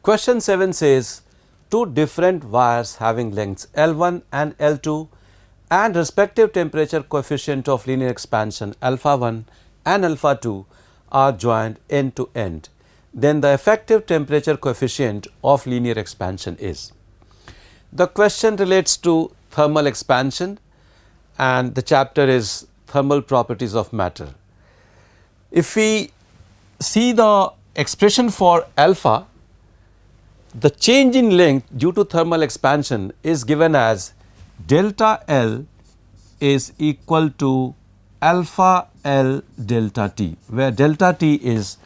Question 7 says two different wires having lengths L1 and L2 and respective temperature coefficient of linear expansion alpha 1 and alpha 2 are joined end to end. Then the effective temperature coefficient of linear expansion is. The question relates to thermal expansion and the chapter is thermal properties of matter. If we see the expression for alpha, the change in length due to thermal expansion is given as delta L is equal to alpha L delta T, where delta T is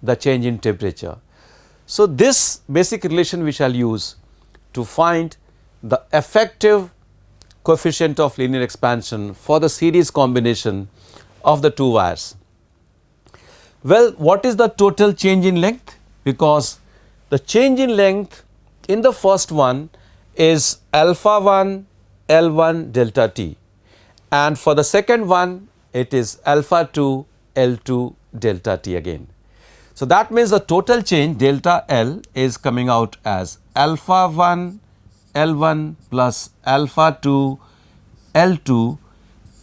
the change in temperature. So, this basic relation we shall use to find the effective coefficient of linear expansion for the series combination of the two wires. Well, what is the total change in length? Because the change in length in the first one is alpha 1 L1 delta T, and for the second one it is alpha 2 L2 delta T again. So, that means the total change delta L is coming out as alpha 1 L1 plus alpha 2 L2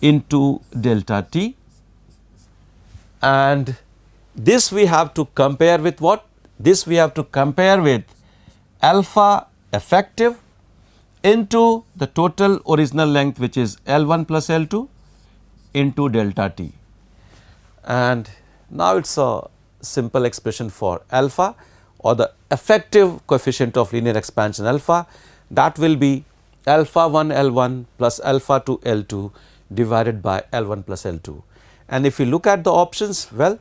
into delta T, and this we have to compare with what? This we have to compare with alpha effective into the total original length, which is L1 plus L2 into delta T. And now it is a simple expression for alpha or the effective coefficient of linear expansion alpha, that will be alpha 1 L1 plus alpha 2 L2 divided by L1 plus L2. And if we look at the options, well,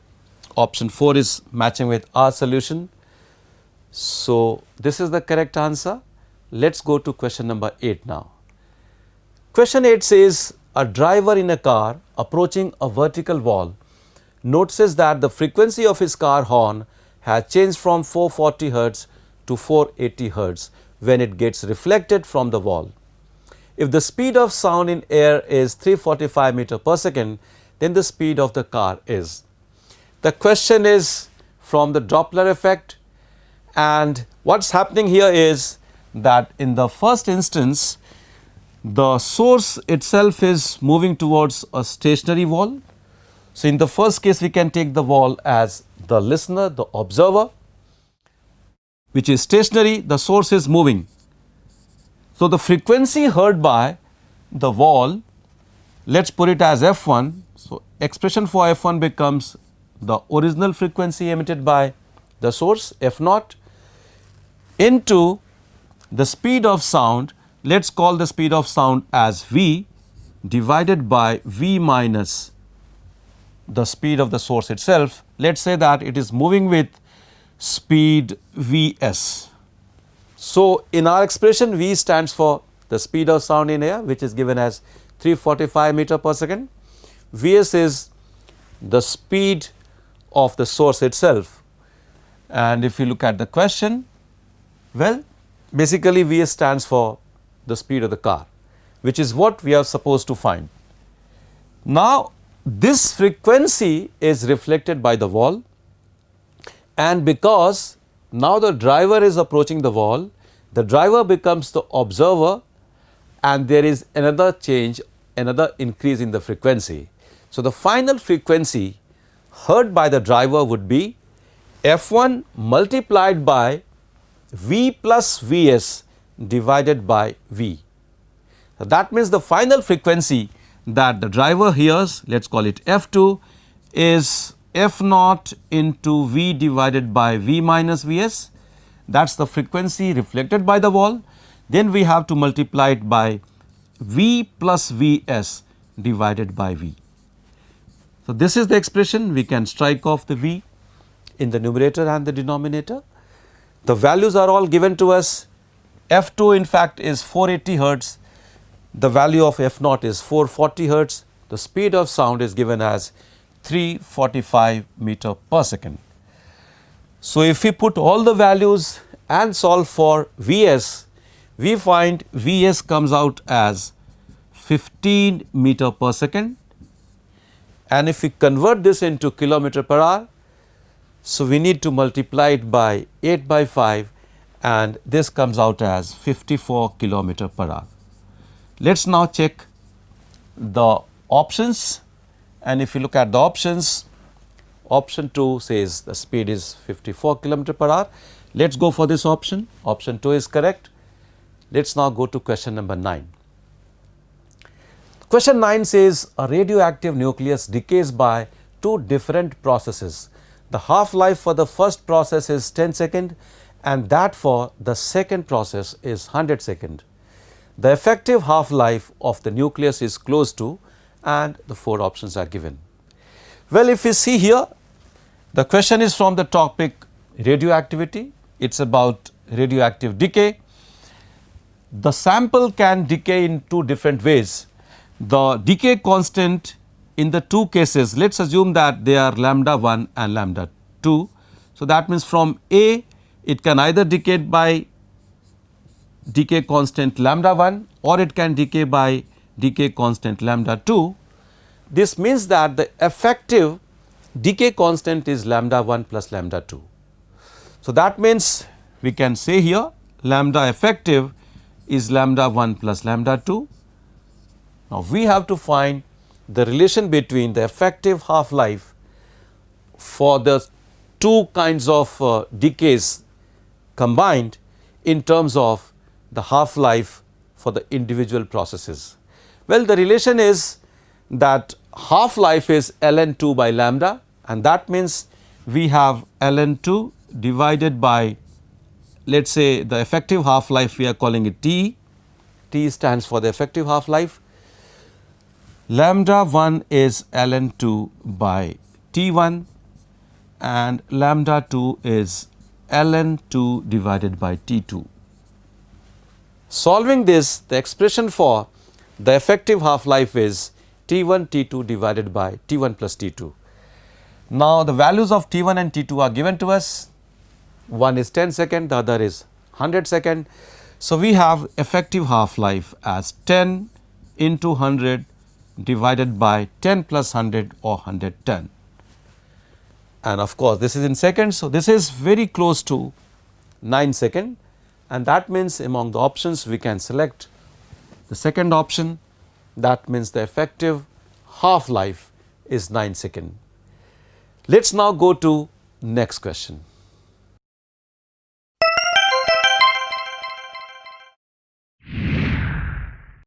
option 4 is matching with our solution. So, this is the correct answer. Let us go to question number 8 now. Question 8 says a driver in a car approaching a vertical wall notices that the frequency of his car horn has changed from 440 Hz to 480 Hz when it gets reflected from the wall. If the speed of sound in air is 345 meter per second, then the speed of the car is. The question is from the Doppler effect, and what is happening here is that in the first instance the source itself is moving towards a stationary wall. So, in the first case we can take the wall as the listener, the observer, which is stationary, the source is moving. So, the frequency heard by the wall, let us put it as F1. So, expression for F1 becomes the original frequency emitted by the source F0 into the speed of sound, let us call the speed of sound as V divided by V minus the speed of the source itself. Let us say that it is moving with speed Vs. So, in our expression V stands for the speed of sound in air, which is given as 345 meter per second. Vs is the speed of the source itself, and if you look at the question, well, basically Vs stands for the speed of the car, which is what we are supposed to find. Now, this frequency is reflected by the wall, and because now the driver is approaching the wall, the driver becomes the observer and there is another change, another increase in the frequency. So, the final frequency heard by the driver would be F1 multiplied by V plus Vs divided by V. So, that means the final frequency that the driver hears, let us call it F2, is F0 into V divided by V minus Vs. That is the frequency reflected by the wall. Then we have to multiply it by V plus Vs divided by V. So, this is the expression. We can strike off the V in the numerator and the denominator. The values are all given to us. F2 in fact is 480 Hz, the value of F0 is 440 Hz, the speed of sound is given as 345 meter per second. So, if we put all the values and solve for Vs, we find Vs comes out as 15 meter per second, and if we convert this into kilometer per hour, so we need to multiply it by 8 by 5 and this comes out as 54 kilometer per hour. Let's now check the options, and if you look at the options, option 2 says the speed is 54 kilometer per hour. Let's go for this option. Option 2 is correct. Let's now go to question number 9. Question 9 says a radioactive nucleus decays by two different processes. The half-life for the first process is 10 seconds and that for the second process is 100 seconds. The effective half-life of the nucleus is close to, and the 4 options are given. Well, if you see here, the question is from the topic radioactivity. It's about radioactive decay. The sample can decay in two different ways. The decay constant in the two cases, let's assume that they are lambda 1 and lambda 2. So, that means from A it can either decay by decay constant lambda 1 or it can decay by decay constant lambda 2. This means that the effective decay constant is lambda 1 plus lambda 2. So, that means we can say here lambda effective is lambda 1 plus lambda 2. Now, we have to find the relation between the effective half-life for the two kinds of decays combined in terms of the half-life for the individual processes. Well, the relation is that half-life is ln 2 by lambda, and that means we have ln 2 divided by, let us say, the effective half-life, we are calling it T. T stands for the effective half-life. Lambda 1 is ln 2 by T1 and lambda 2 is ln 2 divided by T2. Solving this, the expression for the effective half-life is T1 T2 divided by T1 plus T2. Now, the values of T1 and T2 are given to us. One is 10 seconds, the other is 100 seconds. So, we have effective half-life as 10 into 100 divided by 10 plus 100 or 110. And of course, this is in seconds. So, this is very close to 9 seconds, and that means among the options we can select the second option. That means the effective half-life is 9 seconds. Let us now go to next question.